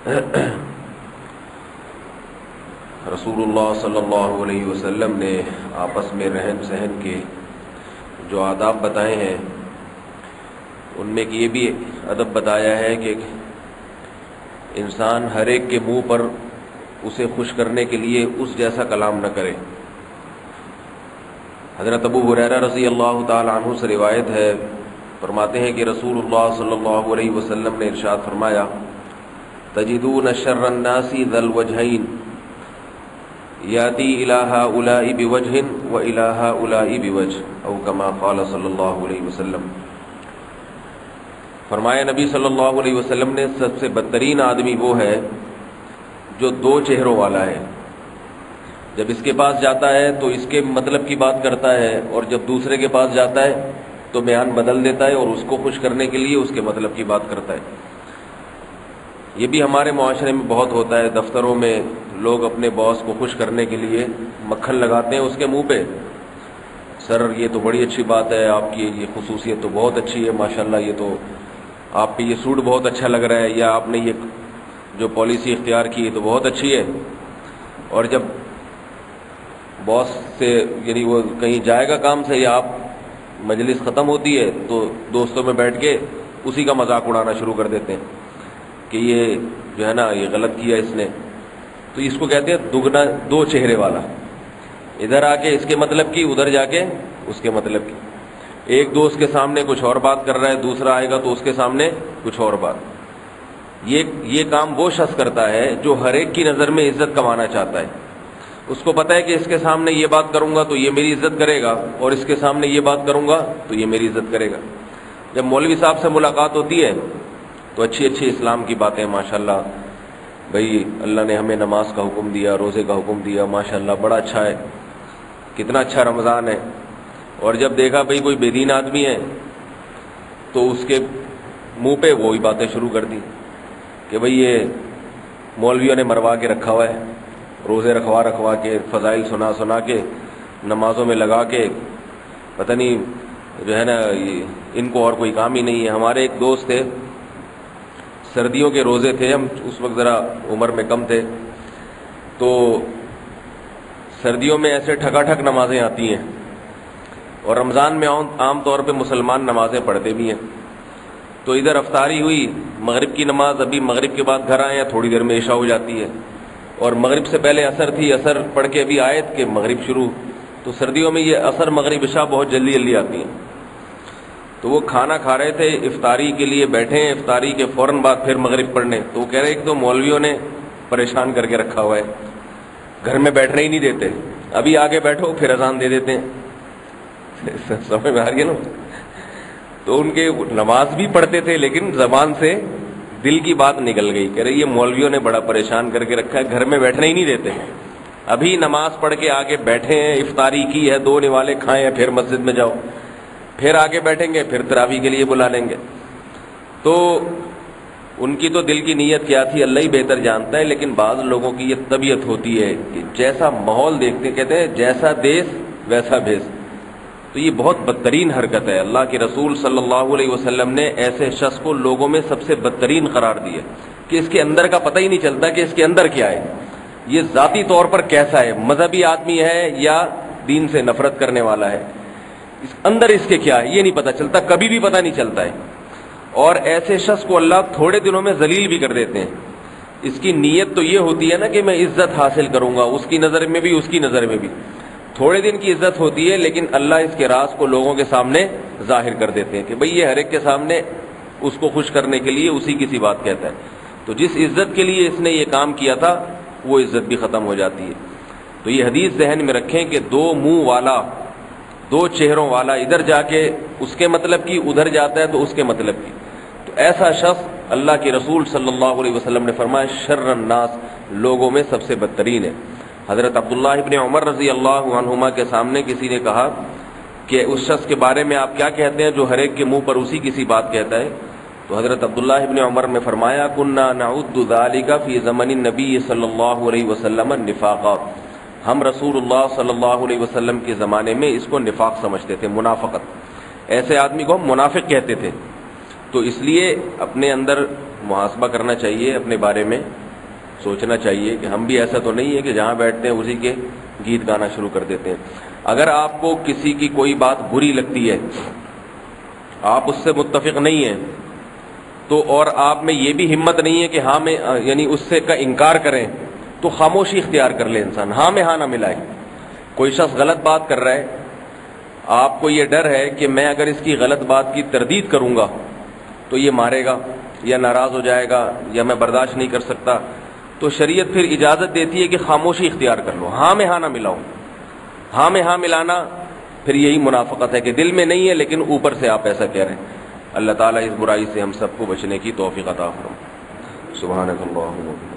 رسول اللہ صلی اللہ علیہ وسلم نے آپس میں رہن سہن کے جو آداب بتائے ہیں ان میں یہ بھی ادب بتایا ہے کہ انسان ہر ایک کے منہ پر اسے خوش کرنے کے لیے اس جیسا کلام نہ کرے۔ حضرت ابو ہریرہ رضی اللہ تعالی عنہ سے روایت ہے، فرماتے ہیں کہ رسول اللہ صلی اللہ علیہ وسلم نے ارشاد فرمایا، تجدون شر الناس ذا الوجہین یاتی الی ہؤلاء بوجہ و الی ہؤلاء بوجہ، او کما قال صلی اللہ علیہ وسلم۔ فرمایا نبی صلی اللہ علیہ وسلم نے، سب سے بدترین آدمی وہ ہے جو دو چہروں والا ہے۔ جب اس کے پاس جاتا ہے تو اس کے مطلب کی بات کرتا ہے، اور جب دوسرے کے پاس جاتا ہے تو بیان بدل دیتا ہے اور اس کو خوش کرنے کے لیے اس کے مطلب کی بات کرتا ہے۔ یہ بھی ہمارے معاشرے میں بہت ہوتا ہے، دفتروں میں لوگ اپنے باس کو خوش کرنے کے لیے مکھن لگاتے ہیں اس کے منہ پہ، سر یہ تو بڑی اچھی بات ہے، آپ کی یہ خصوصیت تو بہت اچھی ہے، ماشاءاللہ یہ تو آپ پہ یہ سوٹ بہت اچھا لگ رہا ہے، یا آپ نے یہ جو پالیسی اختیار کی ہے تو بہت اچھی ہے۔ اور جب باس سے یعنی وہ کہیں جائے گا کام سے یا آپ مجلس ختم ہوتی ہے تو دوستوں میں بیٹھ کے اسی کا مذاق اڑانا شروع کر دیتے ہیں کہ یہ جو ہے نا یہ غلط کیا اس نے، تو اس کو کہتے ہیں دگنا دو چہرے والا، ادھر آ کے اس کے مطلب کی، ادھر جا کے اس کے مطلب کی۔ ایک دوست کے سامنے کچھ اور بات کر رہا ہے، دوسرا آئے گا تو اس کے سامنے کچھ اور بات۔ یہ کام وہ شخص کرتا ہے جو ہر ایک کی نظر میں عزت کمانا چاہتا ہے۔ اس کو پتہ ہے کہ اس کے سامنے یہ بات کروں گا تو یہ میری عزت کرے گا، اور اس کے سامنے یہ بات کروں گا تو یہ میری عزت کرے گا۔ جب مولوی صاحب سے ملاقات ہوتی ہے تو اچھی اچھی اسلام کی باتیں، ماشاءاللہ بھئی اللہ نے ہمیں نماز کا حکم دیا، روزے کا حکم دیا، ماشاءاللہ بڑا اچھا ہے، کتنا اچھا رمضان ہے۔ اور جب دیکھا بھئی کوئی بے دین آدمی ہے تو اس کے منہ پہ وہی باتیں شروع کر دی کہ بھئی یہ مولویوں نے مروا کے رکھا ہوا ہے، روزے رکھوا کے، فضائل سنا کے، نمازوں میں لگا کے، پتہ نہیں جو ہے نا ان کو اور کوئی کام ہی نہیں ہے۔ ہمارے ایک دوست تھے، سردیوں کے روزے تھے، ہم اس وقت ذرا عمر میں کم تھے، تو سردیوں میں ایسے ٹھکا ٹھک نمازیں آتی ہیں، اور رمضان میں عام طور پہ مسلمان نمازیں پڑھتے بھی ہیں۔ تو ادھر افطاری ہوئی، مغرب کی نماز، ابھی مغرب کے بعد گھر آئے ہیں، تھوڑی دیر میں عشاء ہو جاتی ہے، اور مغرب سے پہلے عصر تھی، عصر پڑھ کے ابھی آئے کہ مغرب شروع۔ تو سردیوں میں یہ عصر مغرب عشاء بہت جلدی آتی ہیں۔ تو وہ کھانا کھا رہے تھے، افطاری کے لیے بیٹھے ہیں، افطاری کے فوراً بعد پھر مغرب پڑھنے، تو وہ کہہ رہے کہ تو مولویوں نے پریشان کر کے رکھا ہوا ہے، گھر میں بیٹھنے ہی نہیں دیتے، ابھی آگے بیٹھو پھر اذان دے دیتے ہیں۔ سمجھ میں آ رہی ہے نا؟ تو ان کے نماز بھی پڑھتے تھے لیکن زبان سے دل کی بات نکل گئی، کہہ رہے یہ مولویوں نے بڑا پریشان کر کے رکھا ہے، گھر میں بیٹھنے ہی نہیں دیتے، ابھی نماز پڑھ کے آگے بیٹھے ہیں، افطاری کی ہے، 2 نوالے کھائے ہیں، پھر مسجد میں جاؤ، پھر آگے بیٹھیں گے، پھر تراویح کے لیے بلا لیں گے۔ تو ان کی تو دل کی نیت کیا تھی اللہ ہی بہتر جانتا ہے، لیکن بعض لوگوں کی یہ طبیعت ہوتی ہے کہ جیسا ماحول دیکھتے، کہتے ہیں جیسا دیس ویسا بھیس۔ تو یہ بہت بدترین حرکت ہے۔ اللہ کے رسول صلی اللہ علیہ وسلم نے ایسے شخص کو لوگوں میں سب سے بدترین قرار دیا کہ اس کے اندر کا پتہ ہی نہیں چلتا کہ اس کے اندر کیا ہے، یہ ذاتی طور پر کیسا ہے، مذہبی آدمی ہے یا دین سے نفرت کرنے والا ہے، اس اندر اس کے کیا ہے یہ نہیں پتہ چلتا، کبھی بھی پتہ نہیں چلتا ہے۔ اور ایسے شخص کو اللہ تھوڑے دنوں میں ذلیل بھی کر دیتے ہیں۔ اس کی نیت تو یہ ہوتی ہے نا کہ میں عزت حاصل کروں گا، اس کی نظر میں بھی اس کی نظر میں بھی، تھوڑے دن کی عزت ہوتی ہے، لیکن اللہ اس کے راز کو لوگوں کے سامنے ظاہر کر دیتے ہیں کہ بھئی یہ ہر ایک کے سامنے اس کو خوش کرنے کے لیے اسی کی سی بات کہتا ہے۔ تو جس عزت کے لیے اس نے یہ کام کیا تھا وہ عزت بھی ختم ہو جاتی ہے۔ تو یہ حدیث ذہن میں رکھیں کہ دو منہ والا، دو چہروں والا، ادھر جا کے اس کے مطلب کی، ادھر جاتا ہے تو اس کے مطلب کی۔ تو ایسا شخص اللہ کے رسول صلی اللہ علیہ وسلم نے فرمایا شر الناس، لوگوں میں سب سے بدترین ہے۔ حضرت عبداللہ ابن عمر رضی اللہ عنہما کے سامنے کسی نے کہا کہ اس شخص کے بارے میں آپ کیا کہتے ہیں جو ہر ایک کے منہ پر اسی کسی بات کہتا ہے؟ تو حضرت عبداللہ ابن عمر نے فرمایا کنا نعد ذلک فی زمن النبی صلی اللہ علیہ وسلم النفاق، ہم رسول اللہ صلی اللہ علیہ وسلم کے زمانے میں اس کو نفاق سمجھتے تھے، منافقت، ایسے آدمی کو ہم منافق کہتے تھے۔ تو تو اس لیے اپنے اندر محاسبہ کرنا چاہیے، اپنے بارے میں سوچنا چاہیے کہ ہم بھی ایسا تو نہیں ہے کہ جہاں بیٹھتے ہیں اسی کے گیت گانا شروع کر دیتے ہیں۔ اگر آپ کو کسی کی کوئی بات بری لگتی ہے، آپ اس سے متفق نہیں ہیں، تو اور آپ میں یہ بھی ہمت نہیں ہے کہ ہاں میں یعنی اس سے کا انکار کریں، تو خاموشی اختیار کر لے انسان، ہاں میں ہاں نہ ملائے۔ کوئی شخص غلط بات کر رہا ہے، آپ کو یہ ڈر ہے کہ میں اگر اس کی غلط بات کی تردید کروں گا تو یہ مارے گا یا ناراض ہو جائے گا یا میں برداشت نہیں کر سکتا، تو شریعت پھر اجازت دیتی ہے کہ خاموشی اختیار کر لو، ہاں میں ہاں نہ ملاؤ۔ ہاں میں ہاں ملانا پھر یہی منافقت ہے کہ دل میں نہیں ہے لیکن اوپر سے آپ ایسا کہہ رہے ہیں۔ اللہ تعالیٰ اس برائی سے ہم سب کو بچنے کی توفیق عطا فرمائے۔ سبحانک اللہم و بحمدک۔